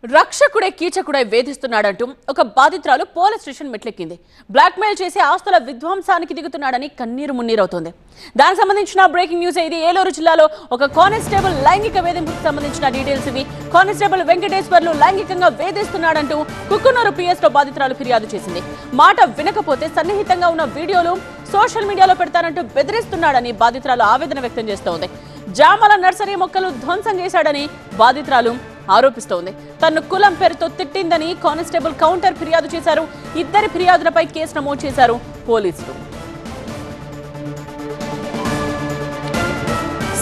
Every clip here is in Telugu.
రక్షకుడే కీచకుడే వేధిస్తున్నాడంటూ ఒక బాధితురాలు పోలీస్ స్టేషన్ మెట్లెక్కింది. బ్లాక్మెయిల్ చేసి ఆస్తుల విధ్వంసానికి దిగుతున్నాడని కన్నీరు మున్నీరవుతోంది. దానికి సంబంధించిన బ్రేకింగ్ న్యూస్ ఇది. ఏలూరు జిల్లాలో ఒక కానిస్టేబుల్ లైంగిక వేధింపుకు సంబంధించిన డీటెయిల్స్ ఇవి. కానిస్టేబుల్ వెంకటేశ్వర్లు లైంగికంగా వేధిస్తున్నాడంటూ కుక్కునూరు పిఎస్ లో బాధితురాలు ఫిర్యాదు చేసింది. మాట వినకపోతే సన్నిహితంగా ఉన్న వీడియోలు సోషల్ మీడియాలో పెడతానంటూ బెదిరిస్తున్నాడని బాధితురాలు ఆవేదన వ్యక్తం చేస్తోంది. జామల నర్సరీ మొక్కలు ధ్వంసం చేశాడని బాధితురాలు ఆరోపిస్తోంది. తను కులం పేరుతో తిట్టిందని కానిస్టేబుల్ కౌంటర్ ఫిర్యాదు చేశారు. ఇద్దరి ఫిర్యాదులపై కేసు నమోదు చేశారు పోలీసులు.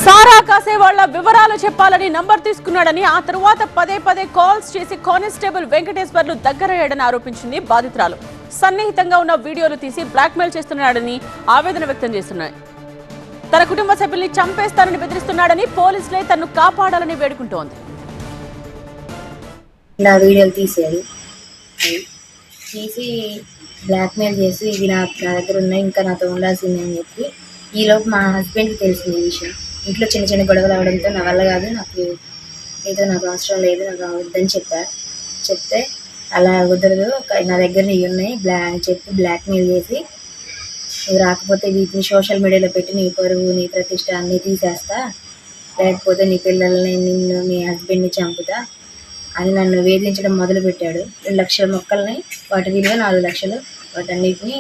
సారా కాసే వాళ్ల వివరాలు చెప్పాలని నంబర్ తీసుకున్నాడని, ఆ తరువాత పదే పదే కాల్స్ చేసి కానిస్టేబుల్ వెంకటేశ్వర్లు దగ్గరయ్యాడని ఆరోపించింది బాధితురాలు. సన్నిహితంగా ఉన్న వీడియోలు తీసి బ్లాక్మెయిల్ చేస్తున్నాడని ఆవేదన వ్యక్తం చేస్తున్నాయి. తన కుటుంబ సభ్యుల్ని చంపేస్తానని బెదిరిస్తున్నాడని, పోలీసులే తనను కాపాడాలని వేడుకుంటోంది. ఇలా వీడియోలు తీసి బ్లాక్మెయిల్ చేసి ఇవి నా దగ్గర ఉన్నాయి, ఇంకా నాతో ఉండాల్సిందే అని చెప్పి ఈలోపు మా హస్బెండ్కి తెలిసింది ఈ విషయం. ఇంట్లో చిన్న చిన్న గొడవలు అవడంతో నా వల్ల కాదు, నాకు అవసరం లేదు, నాకు వద్దని చెప్తే అలా కుదరదు, నా దగ్గర ఇవి ఉన్నాయి అని చెప్పి బ్లాక్మెయిల్ చేసి నువ్వు రాకపోతే వీటిని సోషల్ మీడియాలో పెట్టి నీ పరువు నీ ప్రతిష్ట అన్నీ తీసేస్తా, లేకపోతే నీ పిల్లల్ని నిన్ను మీ హస్బెండ్ని చంపుతా అని నన్ను వేధించడం మొదలుపెట్టాడు. 2 లక్షల మొక్కల్ని, వాటి విలువ 4 లక్షలు, వాటన్నిటిని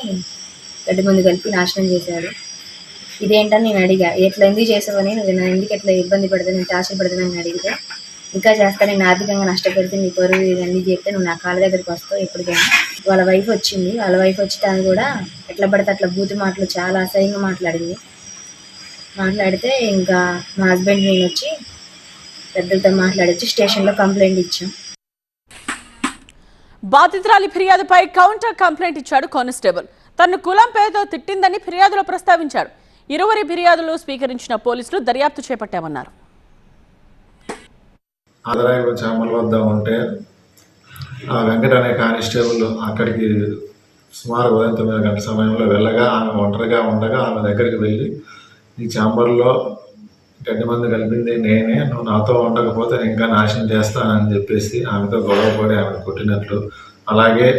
గడ్డి ముందు కలిపి నాశనం చేశాడు. ఇదేంటని నేను అడిగా, ఎందుకు చేసావని, నువ్వు నన్ను ఎందుకు ఎట్లా ఇబ్బంది పడతా, నేను టార్చర్ పడతానని అడిగితే, ఇంకా చేస్తా, నేను ఆర్థికంగా నష్టపెడితే నీ పరువు ఇవన్నీ చేస్తే నువ్వు నా కాళ్ళ దగ్గరికి వస్తావు ఎప్పటికైనా. వాళ్ళ వైఫ్ వచ్చింది, వాళ్ళ వైఫ్ వచ్చి తను కూడా ఎట్లా పడితే అట్లా బూతు మాటలు చాలా అసహ్యంగా మాట్లాడితే ఇంకా మా హస్బెండ్ నేను వచ్చి పెద్దలతో మాట్లాడొచ్చి స్టేషన్లో కంప్లైంట్ ఇచ్చాం. బాధితురాలి ఫిర్యాదుపై కౌంటర్ కంప్లైంట్ ఇచ్చాడు కానిస్టేబుల్. తనను కులం పేరుతో తిట్టిందని ఫిర్యాదులో ప్రస్తావించాడు. ఇరువురి ఫిర్యాదులు స్వీకరించిన పోలీసులు దర్యాప్తు చేపట్టామన్నారు. ఆదరాయి చామల వద్ద ఉంటే ఆ వెంకట అనే కానిస్టేబుల్ అక్కడికి సుమారు ఉదయం 9 గంటల సమయంలో వెళ్ళగా ఆమె ఒంటరిగా ఉండగా ఆమె దగ్గరికి వెళ్ళి, ఈ చాంబర్లో గడ్డి మంది కలిపింది నేనే, నువ్వు నాతో ఉండకపోతే నేను ఇంకా నాశనం చేస్తానని చెప్పేసి ఆమెతో గొడవపడి ఆమెను కొట్టినట్లు, అలాగే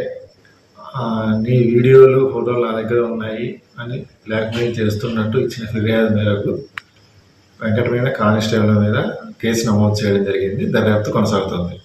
నీ వీడియోలు ఫోటోలు నా దగ్గర ఉన్నాయి అని బ్లాక్మెయిల్ చేస్తున్నట్టు ఇచ్చిన ఫిర్యాదు మేరకు వెంకట మీద కానిస్టేబుల్ మీద కేసు నమోదు చేయడం జరిగింది. దర్యాప్తు కొనసాగుతుంది.